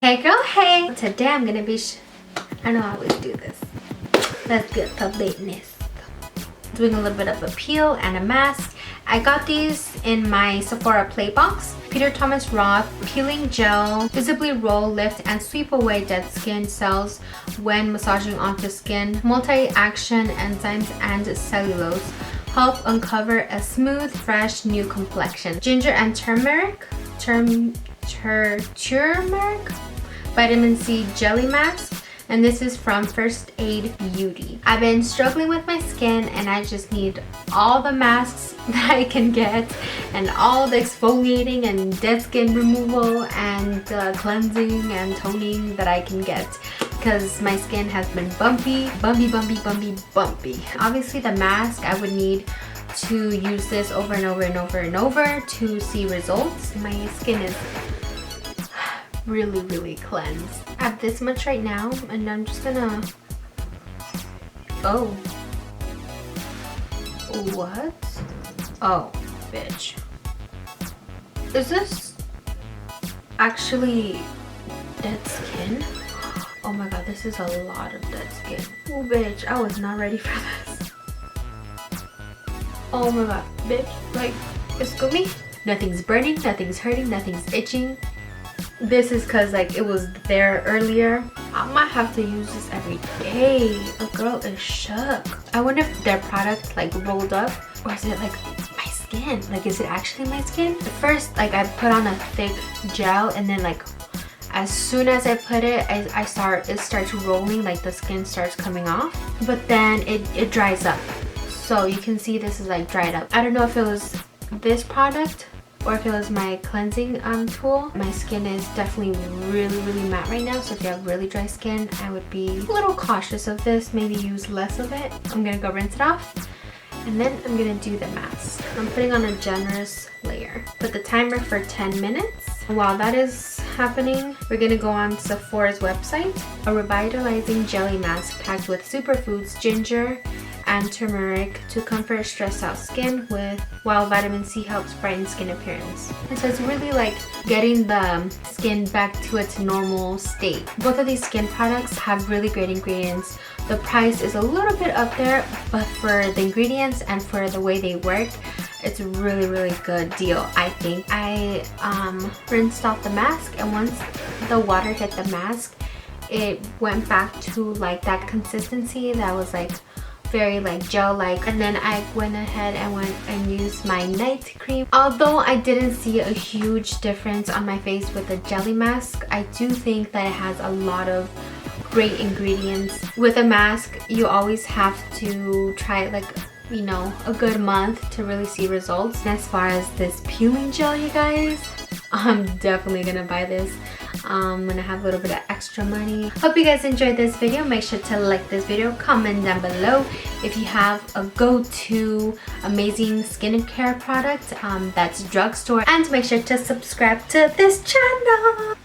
Hey girl, hey! Today I'm gonna be I know I always do this. Let's get the business. Doing a little bit of a peel and a mask. I got these in my Sephora play box. Peter Thomas Roth peeling gel. Visibly roll, lift, and sweep away dead skin cells when massaging onto skin. Multi-action enzymes and cellulose help uncover a smooth, fresh, new complexion. Ginger and turmeric. Turmeric vitamin C jelly mask, and this is from First Aid Beauty. I've been struggling with my skin and I just need all the masks that I can get and all the exfoliating and dead skin removal and cleansing and toning that I can get, because my skin has been bumpy. Obviously the mask, I would need to use this over and over to see results. My skin is really cleansed. I have this much right now, and I'm just gonna what? Oh, bitch. Is this actually dead skin? Oh my god, this is a lot of dead skin. Oh bitch, I was not ready for this. Oh my god, bitch, like, excuse me? Nothing's burning, nothing's hurting, nothing's itching. This is because like it was there earlier. I might have to use this every day. A girl is shook. I wonder if their product like rolled up, or is it like my skin? Like, is it actually my skin? At first, like, I put on a thick gel, and then like as soon as I put it, it starts rolling, like the skin starts coming off, but then it dries up. So you can see this is like dried up. I don't know if it was this product or if it was my cleansing tool. My skin is definitely really matte right now, so if you have really dry skin, I would be a little cautious of this. Maybe use less of it. I'm gonna go rinse it off, and then I'm gonna do the mask. I'm putting on a generous layer. Put the timer for 10 minutes. While that is happening, we're gonna go on Sephora's website. A revitalizing jelly mask packed with superfoods, ginger, and turmeric to comfort stressed out skin while vitamin C helps brighten skin appearance. And so it's really like getting the skin back to its normal state. Both of these skin products have really great ingredients. The price is a little bit up there, but for the ingredients and for the way they work, it's a really good deal, I think. I rinsed off the mask, and once the water hit the mask, it went back to like that consistency that was like very like gel-like. And then I went ahead and used my night cream. Although I didn't see a huge difference on my face with the jelly mask, I do think that it has a lot of great ingredients. With a mask, you always have to try it like, you know, a good month to really see results. And as far as this peeling gel, you guys, I'm definitely gonna buy this when I have a little bit of extra money. Hope you guys enjoyed this video. Make sure to like this video, comment down below if you have a go-to amazing skincare product that's drugstore, and make sure to subscribe to this channel.